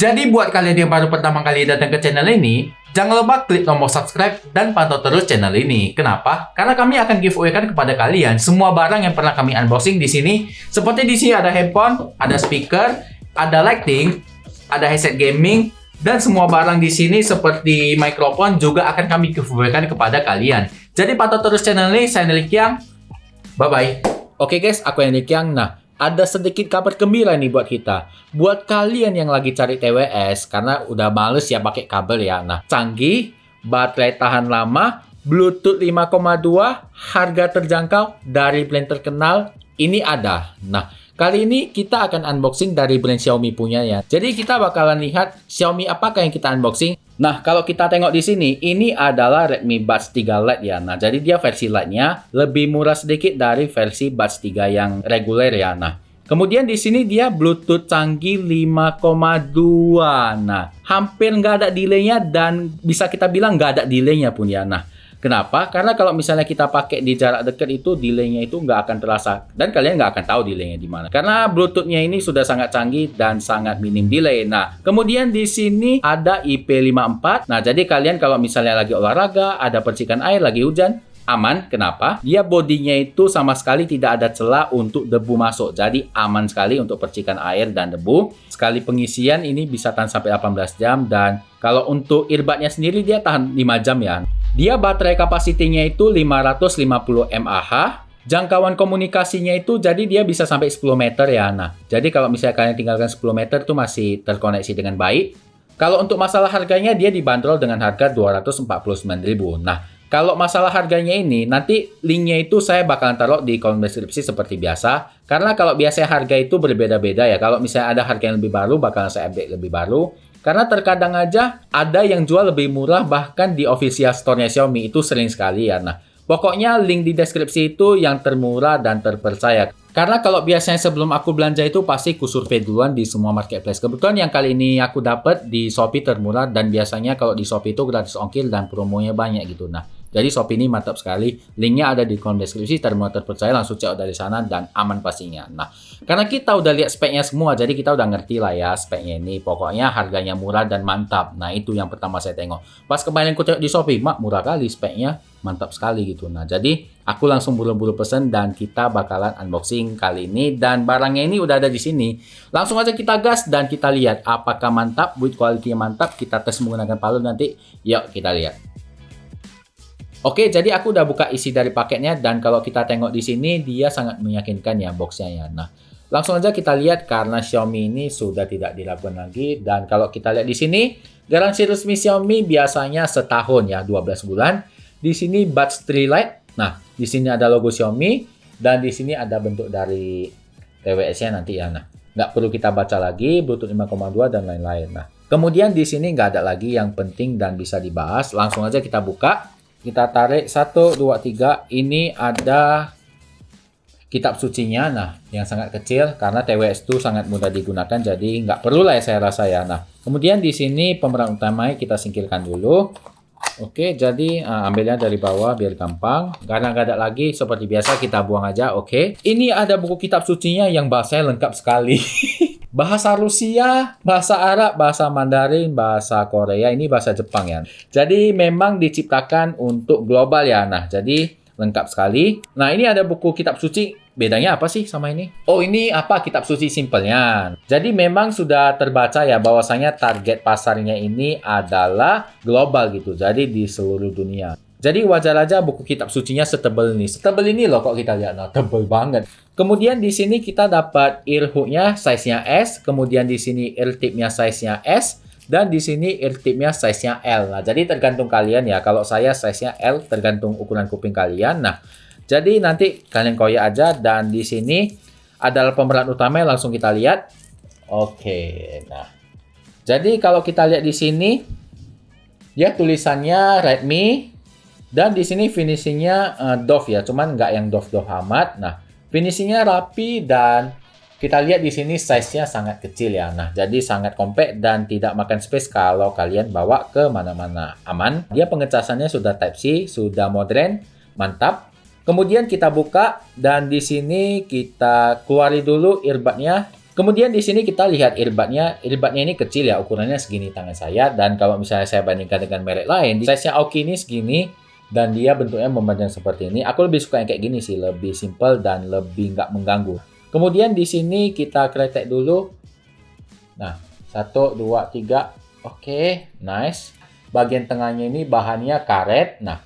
Jadi buat kalian yang baru pertama kali datang ke channel ini, jangan lupa klik tombol subscribe dan pantau terus channel ini. Kenapa? Karena kami akan giveaway-kan kepada kalian semua barang yang pernah kami unboxing di sini. Seperti di sini ada handphone, ada speaker, ada lighting, ada headset gaming, dan semua barang di sini seperti mikrofon juga akan kami giveaway-kan kepada kalian. Jadi pantau terus channel ini. Saya Nick Yang. Bye-bye. Oke guys, aku yang Nick Yang. Nah, ada sedikit kabar gembira nih buat kita. Buat kalian yang lagi cari TWS, karena udah males ya pakai kabel ya. Nah, canggih, baterai tahan lama, Bluetooth 5,2, harga terjangkau dari brand terkenal, ini ada. Nah, kali ini kita akan unboxing dari brand Xiaomi punya ya. Jadi kita bakalan lihat Xiaomi apakah yang kita unboxing. Nah, kalau kita tengok di sini, ini adalah Redmi Buds 3 Lite ya. Nah, jadi dia versi Lite-nya lebih murah sedikit dari versi Buds 3 yang reguler ya. Nah, kemudian di sini dia Bluetooth canggih 5,2. Nah, hampir nggak ada delay-nya dan bisa kita bilang nggak ada delay-nya pun ya. Nah, kenapa? Karena kalau misalnya kita pakai di jarak dekat itu delay-nya itu nggak akan terasa dan kalian nggak akan tahu delay-nya di mana. Karena Bluetooth-nya ini sudah sangat canggih dan sangat minim delay. Nah, kemudian di sini ada IP54. Nah, jadi kalian kalau misalnya lagi olahraga, ada percikan air, lagi hujan, aman. Kenapa? Dia bodinya itu sama sekali tidak ada celah untuk debu masuk. Jadi aman sekali untuk percikan air dan debu. Sekali pengisian ini bisa tahan sampai 18 jam dan kalau untuk earbudnya sendiri dia tahan 5 jam ya. Dia baterai kapasitinya itu 550 mAh. Jangkauan komunikasinya itu jadi dia bisa sampai 10 meter ya. Nah, jadi kalau misalnya kalian tinggalkan 10 meter itu masih terkoneksi dengan baik. Kalau untuk masalah harganya dia dibanderol dengan harga 249.000. Nah, kalau masalah harganya ini, nanti linknya itu saya bakalan taruh di kolom deskripsi seperti biasa. Karena kalau biasanya harga itu berbeda-beda ya. Kalau misalnya ada harga yang lebih baru, bakalan saya update lebih baru. Karena terkadang aja ada yang jual lebih murah bahkan di official store-nya Xiaomi. Itu sering sekali ya. Nah, pokoknya link di deskripsi itu yang termurah dan terpercaya. Karena kalau biasanya sebelum aku belanja itu pasti ku survei duluan di semua marketplace. Kebetulan yang kali ini aku dapat di Shopee termurah dan biasanya kalau di Shopee itu gratis ongkir dan promonya banyak gitu. Nah, jadi Shopee ini mantap sekali. Linknya ada di kolom deskripsi, termurah terpercaya, langsung cek dari sana dan aman pastinya. Nah, karena kita udah lihat speknya semua, jadi kita udah ngerti lah ya speknya ini. Pokoknya harganya murah dan mantap. Nah, itu yang pertama saya tengok. Pas kemarin aku cek di Shopee, mak murah kali speknya, mantap sekali gitu. Nah, jadi aku langsung buru-buru pesen dan kita bakalan unboxing kali ini. Dan barangnya ini udah ada di sini. Langsung aja kita gas dan kita lihat apakah mantap, build quality-nya mantap. Kita tes menggunakan palu nanti. Yuk kita lihat. Oke, jadi aku udah buka isi dari paketnya dan kalau kita tengok di sini dia sangat meyakinkan ya boxnya ya. Nah, langsung aja kita lihat karena Xiaomi ini sudah tidak diragukan lagi dan kalau kita lihat di sini garansi resmi Xiaomi biasanya setahun ya, 12 bulan. Di sini Buds 3 Lite. Nah, di sini ada logo Xiaomi dan di sini ada bentuk dari TWS-nya nanti ya. Nah, nggak perlu kita baca lagi Bluetooth 5,2 dan lain-lain. Nah, kemudian di sini nggak ada lagi yang penting dan bisa dibahas. Langsung aja kita buka. Kita tarik 1, 2, 3. Ini ada kitab sucinya. Nah, yang sangat kecil karena TWS itu sangat mudah digunakan. Jadi nggak perlu lah ya saya rasa ya. Nah, kemudian di sini pemeran utamanya kita singkirkan dulu. Oke, jadi ambilnya dari bawah biar gampang. Karena nggak ada lagi, seperti biasa kita buang aja. Oke, ini ada buku kitab sucinya yang bahasanya lengkap sekali. Bahasa Rusia, bahasa Arab, bahasa Mandarin, bahasa Korea, ini bahasa Jepang ya. Jadi memang diciptakan untuk global ya. Nah, jadi lengkap sekali. Nah, ini ada buku kitab suci. Bedanya apa sih sama ini? Oh, ini apa kitab suci simpelnya. Jadi memang sudah terbaca ya bahwasanya target pasarnya ini adalah global gitu. Jadi di seluruh dunia. Jadi wajar aja buku kitab sucinya setebal ini. Setebal ini loh kok kita lihat. Nah, tebal banget. Kemudian di sini kita dapat ear hook-nya size-nya S, kemudian di sini ear tip-nya size-nya S, dan di sini ear tip-nya size-nya L. Nah, jadi tergantung kalian ya. Kalau saya size-nya L tergantung ukuran kuping kalian. Nah, jadi nanti kalian koyak aja dan di sini adalah pemeran utama langsung kita lihat. Oke. Nah. Jadi kalau kita lihat di sini ya tulisannya Redmi dan di sini finishingnya doff ya, cuman nggak yang doff amat. Nah, finishingnya rapi dan kita lihat di sini size-nya sangat kecil ya. Nah, jadi sangat compact dan tidak makan space kalau kalian bawa ke mana-mana. Aman. Dia pengecasannya sudah Type-C, sudah modern, mantap. Kemudian kita buka dan di sini kita keluari dulu earbud-nya. Kemudian di sini kita lihat earbudnya. Earbudnya ini kecil ya, ukurannya segini tangan saya. Dan kalau misalnya saya bandingkan dengan merek lain, size-nya Aoki ini segini. Dan dia bentuknya memanjang seperti ini. Aku lebih suka yang kayak gini sih, lebih simple dan lebih nggak mengganggu. Kemudian di sini kita kretek dulu. Nah, 1, 2, 3. Oke, nice. Bagian tengahnya ini bahannya karet. Nah,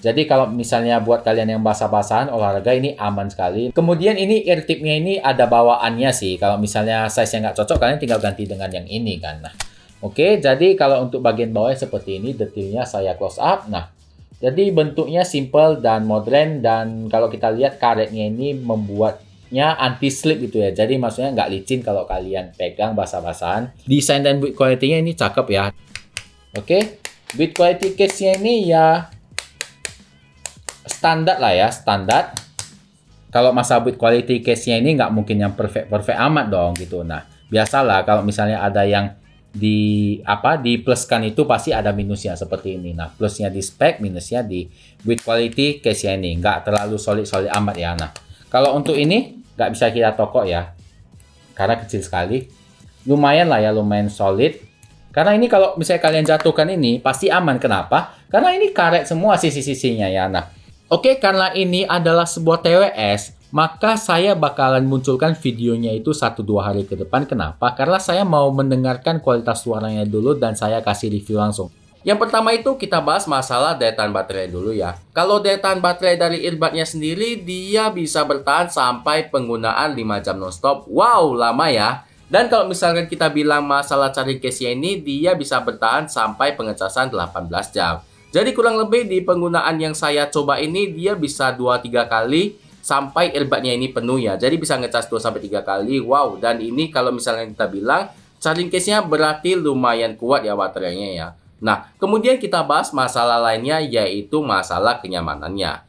jadi kalau misalnya buat kalian yang basah-basahan olahraga ini aman sekali. Kemudian ini ear tip-nya ini ada bawaannya sih. Kalau misalnya size-nya nggak cocok, kalian tinggal ganti dengan yang ini kan. Nah, oke, jadi kalau untuk bagian bawahnya seperti ini, detailnya saya close up. Nah, jadi bentuknya simple dan modern, dan kalau kita lihat karetnya ini membuatnya anti-slip gitu ya. Jadi maksudnya nggak licin kalau kalian pegang basah-basahan. Desain dan build quality-nya ini cakep ya. Oke, build quality case-nya ini ya standar lah ya, standar. Kalau masalah build quality case-nya ini nggak mungkin yang perfect amat dong gitu. Nah, biasalah kalau misalnya ada yang di pluskan itu pasti ada minusnya seperti ini. Nah, plusnya di spek, minusnya di build quality case-nya ini. Nggak terlalu solid amat ya. Nah, kalau untuk ini nggak bisa kita tokok ya, karena kecil sekali. Lumayan lah ya, lumayan solid. Karena ini kalau misalnya kalian jatuhkan ini pasti aman. Kenapa? Karena ini karet semua sisi-sisinya ya. Nah, oke, karena ini adalah sebuah TWS, maka saya bakalan munculkan videonya itu 1-2 hari ke depan. Kenapa? Karena saya mau mendengarkan kualitas suaranya dulu dan saya kasih review langsung. Yang pertama itu kita bahas masalah daya tahan baterai dulu ya. Kalau daya tahan baterai dari earbudnya sendiri, dia bisa bertahan sampai penggunaan 5 jam nonstop. Wow, lama ya. Dan kalau misalkan kita bilang masalah charging case-nya ini, dia bisa bertahan sampai pengecasan 18 jam. Jadi kurang lebih di penggunaan yang saya coba ini, dia bisa 2-3 kali sampai earbudnya ini penuh ya. Jadi bisa ngecas 2-3 kali. Wow, dan ini kalau misalnya kita bilang charging case-nya berarti lumayan kuat ya baterainya ya. Nah, kemudian kita bahas masalah lainnya, yaitu masalah kenyamanannya.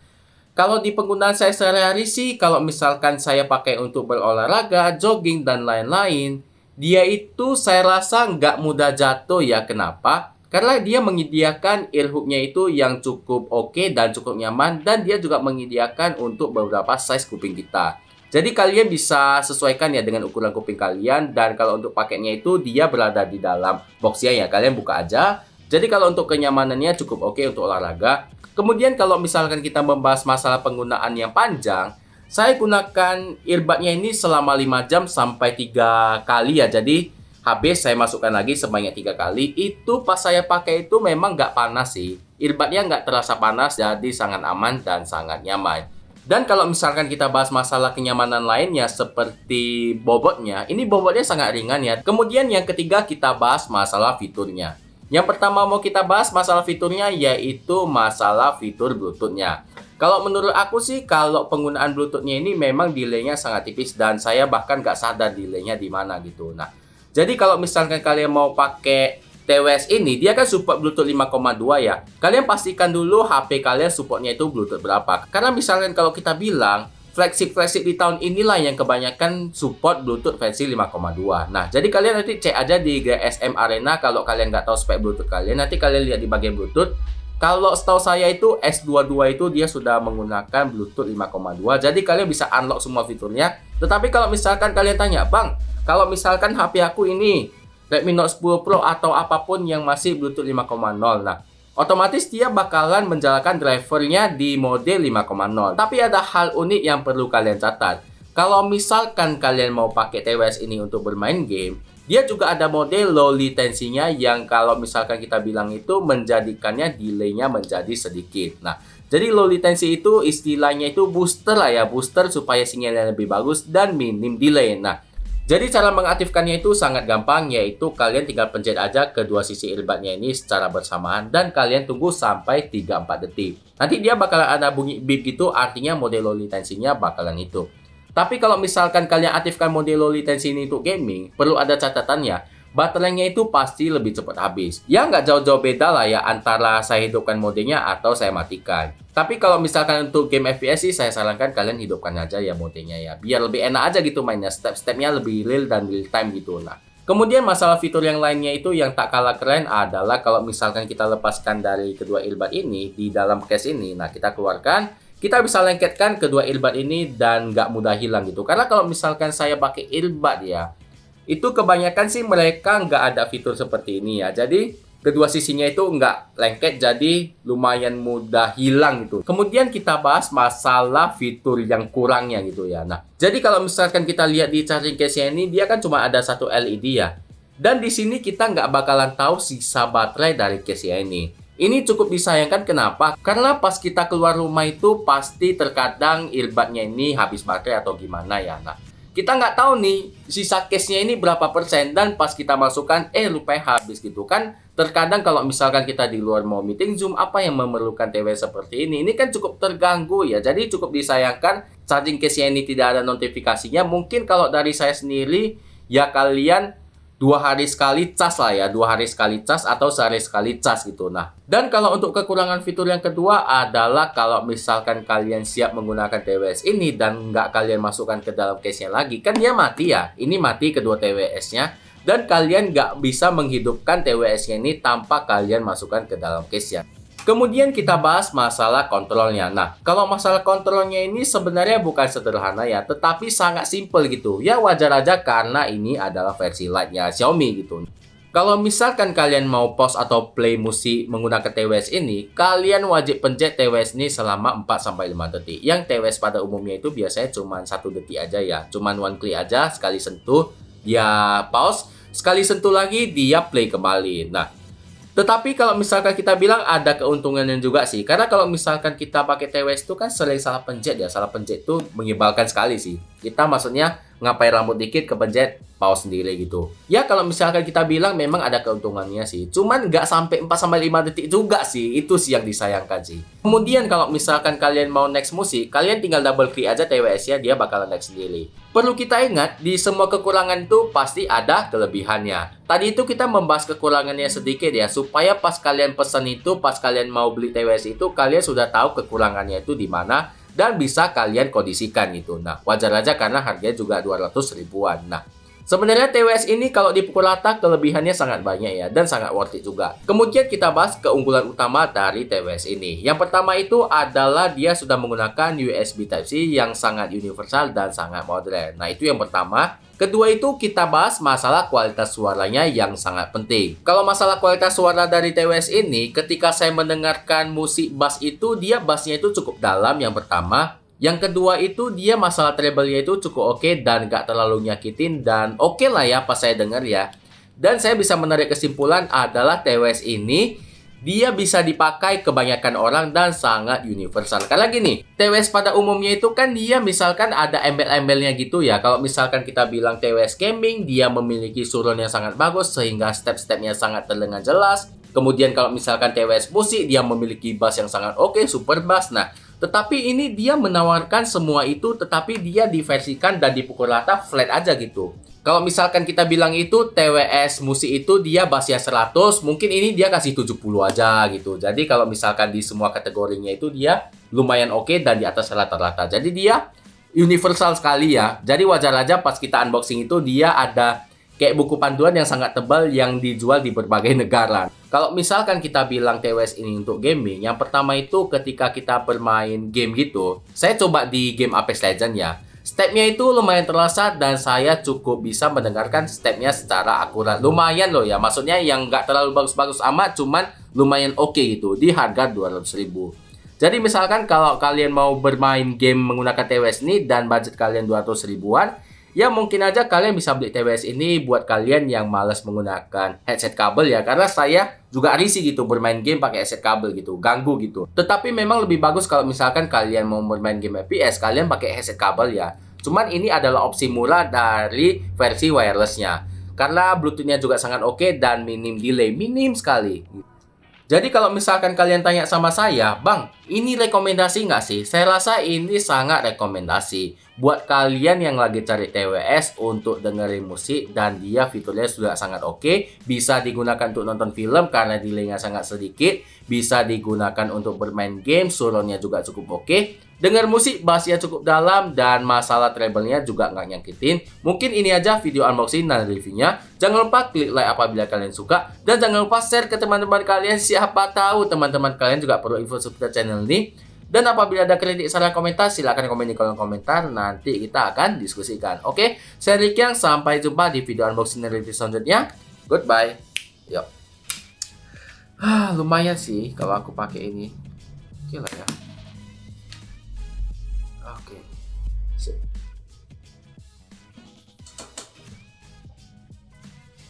Kalau di penggunaan saya sehari-hari sih, kalau misalkan saya pakai untuk berolahraga, jogging, dan lain-lain, dia itu saya rasa nggak mudah jatuh ya. Kenapa? Karena dia menyediakan ear hook-nya itu yang cukup oke dan cukup nyaman, dan dia juga menyediakan untuk beberapa size kuping kita. Jadi kalian bisa sesuaikan ya dengan ukuran kuping kalian, dan kalau untuk paketnya itu dia berada di dalam boxnya ya, kalian buka aja. Jadi kalau untuk kenyamanannya cukup oke untuk olahraga. Kemudian kalau misalkan kita membahas masalah penggunaan yang panjang, saya gunakan earbudnya ini selama 5 jam sampai 3 kali ya. Jadi habis saya masukkan lagi sebanyak 3 kali. Itu pas saya pakai itu memang nggak panas sih. Earbudnya nggak terasa panas, jadi sangat aman dan sangat nyaman. Dan kalau misalkan kita bahas masalah kenyamanan lainnya seperti bobotnya, ini bobotnya sangat ringan ya. Kemudian yang ketiga kita bahas masalah fiturnya. Yang pertama mau kita bahas masalah fiturnya, yaitu masalah fitur Bluetooth-nya. Kalau menurut aku sih, kalau penggunaan Bluetooth-nya ini memang delay-nya sangat tipis, dan saya bahkan nggak sadar delay-nya di mana gitu. Nah, jadi kalau misalkan kalian mau pakai TWS ini, dia kan support Bluetooth 5,2 ya. Kalian pastikan dulu HP kalian supportnya itu Bluetooth berapa. Karena misalkan kalau kita bilang, flagship di tahun inilah yang kebanyakan support Bluetooth versi 5,2. Nah, jadi kalian nanti cek aja di GSM Arena kalau kalian nggak tahu spek Bluetooth kalian. Nanti kalian lihat di bagian Bluetooth. Kalau setahu saya itu S22 itu dia sudah menggunakan Bluetooth 5,2. Jadi kalian bisa unlock semua fiturnya. Tetapi kalau misalkan kalian tanya, Bang, kalau misalkan HP aku ini Redmi Note 10 Pro atau apapun yang masih Bluetooth 5,0. Nah, otomatis dia bakalan menjalankan drivernya di mode 5,0. Tapi ada hal unik yang perlu kalian catat. Kalau misalkan kalian mau pakai TWS ini untuk bermain game, dia juga ada mode low latency-nya yang kalau misalkan kita bilang itu menjadikannya delay-nya menjadi sedikit. Nah, jadi low latency itu istilahnya itu booster lah ya, booster supaya sinyalnya lebih bagus dan minim delay. Nah, jadi cara mengaktifkannya itu sangat gampang, yaitu kalian tinggal pencet aja kedua sisi earbudnya ini secara bersamaan dan kalian tunggu sampai 3-4 detik. Nanti dia bakalan ada bunyi beep gitu, artinya mode low latency-nya bakalan hidup. Tapi kalau misalkan kalian aktifkan mode low latency ini untuk gaming, perlu ada catatannya. Baterainya itu pasti lebih cepat habis. Ya nggak jauh-jauh beda lah ya antara saya hidupkan modenya atau saya matikan. Tapi kalau misalkan untuk game FPS sih saya sarankan kalian hidupkan aja ya modenya ya. Biar lebih enak aja gitu mainnya. Step-stepnya lebih real dan real time gitu. Nah, kemudian masalah fitur yang lainnya itu yang tak kalah keren adalah kalau misalkan kita lepaskan dari kedua earbud ini di dalam case ini. Nah, kita keluarkan. Kita bisa lengketkan kedua earbud ini dan nggak mudah hilang gitu. Karena kalau misalkan saya pakai earbud ya, itu kebanyakan sih mereka nggak ada fitur seperti ini ya. Jadi kedua sisinya itu nggak lengket, jadi lumayan mudah hilang gitu. Kemudian kita bahas masalah fitur yang kurangnya gitu ya. Nah, jadi kalau misalkan kita lihat di charging case-nya ini, dia kan cuma ada satu LED ya. Dan di sini kita nggak bakalan tahu sisa baterai dari case-nya ini. Ini cukup disayangkan, kenapa? Karena pas kita keluar rumah itu pasti terkadang earbudnya ini habis baterai atau gimana ya. Nah, kita nggak tahu nih sisa case-nya ini berapa persen, dan pas kita masukkan lupa habis gitu kan. Terkadang kalau misalkan kita di luar mau meeting Zoom, apa yang memerlukan TWS seperti ini kan cukup terganggu ya. Jadi cukup disayangkan charging case-nya ini tidak ada notifikasinya. Mungkin kalau dari saya sendiri ya, kalian 2 hari sekali cas lah ya, 2 hari sekali cas atau sehari sekali cas gitu. Nah, dan kalau untuk kekurangan fitur yang kedua adalah kalau misalkan kalian siap menggunakan TWS ini dan nggak kalian masukkan ke dalam case-nya lagi, kan dia mati ya. Ini mati kedua TWS-nya, dan kalian nggak bisa menghidupkan TWS-nya ini tanpa kalian masukkan ke dalam case-nya. Kemudian kita bahas masalah kontrolnya. Nah, kalau masalah kontrolnya ini sebenarnya bukan sederhana ya, tetapi sangat simple gitu. Ya wajar aja karena ini adalah versi Lite-nya Xiaomi gitu. Kalau misalkan kalian mau pause atau play musik menggunakan TWS ini, kalian wajib pencet TWS ini selama 4-5 detik. Yang TWS pada umumnya itu biasanya cuma 1 detik aja ya. Cuman one click aja, sekali sentuh dia pause, sekali sentuh lagi dia play kembali. Nah, tetapi kalau misalkan kita bilang ada keuntungannya juga sih. Karena kalau misalkan kita pakai TWS itu kan sering salah pencet ya. Salah pencet itu menyebalkan sekali sih. Kita maksudnya ngapain rambut dikit kepencet pause sendiri gitu. Ya kalau misalkan kita bilang memang ada keuntungannya sih. Cuman nggak sampai 4-5 detik juga sih. Itu sih yang disayangkan sih. Kemudian kalau misalkan kalian mau next musik, kalian tinggal double klik aja TWS-nya, dia bakalan next sendiri. Perlu kita ingat, di semua kekurangan itu pasti ada kelebihannya. Tadi itu kita membahas kekurangannya sedikit ya, supaya pas kalian pesan itu, pas kalian mau beli TWS itu, kalian sudah tahu kekurangannya itu di mana dan bisa kalian kondisikan gitu. Nah, wajar aja karena harganya juga 200 ribuan. Nah, sebenarnya TWS ini kalau dipukul rata kelebihannya sangat banyak ya, dan sangat worth it juga. Kemudian kita bahas keunggulan utama dari TWS ini. Yang pertama itu adalah dia sudah menggunakan USB Type-C yang sangat universal dan sangat modern. Nah, itu yang pertama. Kedua itu kita bahas masalah kualitas suaranya yang sangat penting. Kalau masalah kualitas suara dari TWS ini, ketika saya mendengarkan musik bass itu, dia bassnya itu cukup dalam yang pertama. Yang kedua itu dia masalah treble-nya itu cukup oke dan gak terlalu nyakitin, dan oke lah ya pas saya dengar ya. Dan saya bisa menarik kesimpulan adalah TWS ini dia bisa dipakai kebanyakan orang dan sangat universal. Karena gini, TWS pada umumnya itu kan dia misalkan ada embel-embelnya gitu ya. Kalau misalkan kita bilang TWS gaming, dia memiliki surround yang sangat bagus sehingga step-stepnya sangat terdengar jelas. Kemudian kalau misalkan TWS musik, dia memiliki bass yang sangat oke, super bass. Nah, tetapi ini dia menawarkan semua itu, tetapi dia diversikan dan dipukul rata flat aja gitu. Kalau misalkan kita bilang itu TWS musik itu dia bassnya 100, mungkin ini dia kasih 70 aja gitu. Jadi kalau misalkan di semua kategorinya itu dia lumayan oke dan di atas rata-rata. Jadi dia universal sekali ya. Jadi wajar aja pas kita unboxing itu dia ada kayak buku panduan yang sangat tebal yang dijual di berbagai negara. Kalau misalkan kita bilang TWS ini untuk gaming, yang pertama itu ketika kita bermain game gitu, saya coba di game Apex Legends ya. Stepnya itu lumayan terasa dan saya cukup bisa mendengarkan stepnya secara akurat. Lumayan loh ya, maksudnya yang nggak terlalu bagus-bagus amat, cuman lumayan oke gitu di harga 200 ribu. Jadi misalkan kalau kalian mau bermain game menggunakan TWS ini dan budget kalian 200 ribuan, ya mungkin aja kalian bisa beli TWS ini buat kalian yang malas menggunakan headset kabel ya. Karena saya juga risih gitu bermain game pakai headset kabel gitu, ganggu gitu. Tetapi memang lebih bagus kalau misalkan kalian mau bermain game FPS, kalian pakai headset kabel ya. Cuman ini adalah opsi murah dari versi wirelessnya. Karena Bluetooth-nya juga sangat oke dan minim delay, minim sekali. Jadi kalau misalkan kalian tanya sama saya, Bang, ini rekomendasi nggak sih? Saya rasa ini sangat rekomendasi. Buat kalian yang lagi cari TWS untuk dengerin musik dan dia fiturnya sudah sangat oke. Bisa digunakan untuk nonton film karena delay-nya sangat sedikit. Bisa digunakan untuk bermain game, surround-nya juga cukup oke. Dengar musik, bassnya cukup dalam, dan masalah treble-nya juga nggak nyakitin. Mungkin ini aja video unboxing dan reviewnya. Jangan lupa klik like apabila kalian suka. Dan jangan lupa share ke teman-teman kalian. Siapa tahu teman-teman kalian juga perlu info seputar channel ini. Dan apabila ada kritik, saran, komentar, silahkan komen di kolom komentar. Nanti kita akan diskusikan. Oke, saya Rikyang. Sampai jumpa di video unboxing dan review selanjutnya. Goodbye. Yuk. Lumayan sih kalau aku pakai ini. Oke lah ya. Oke. Sip.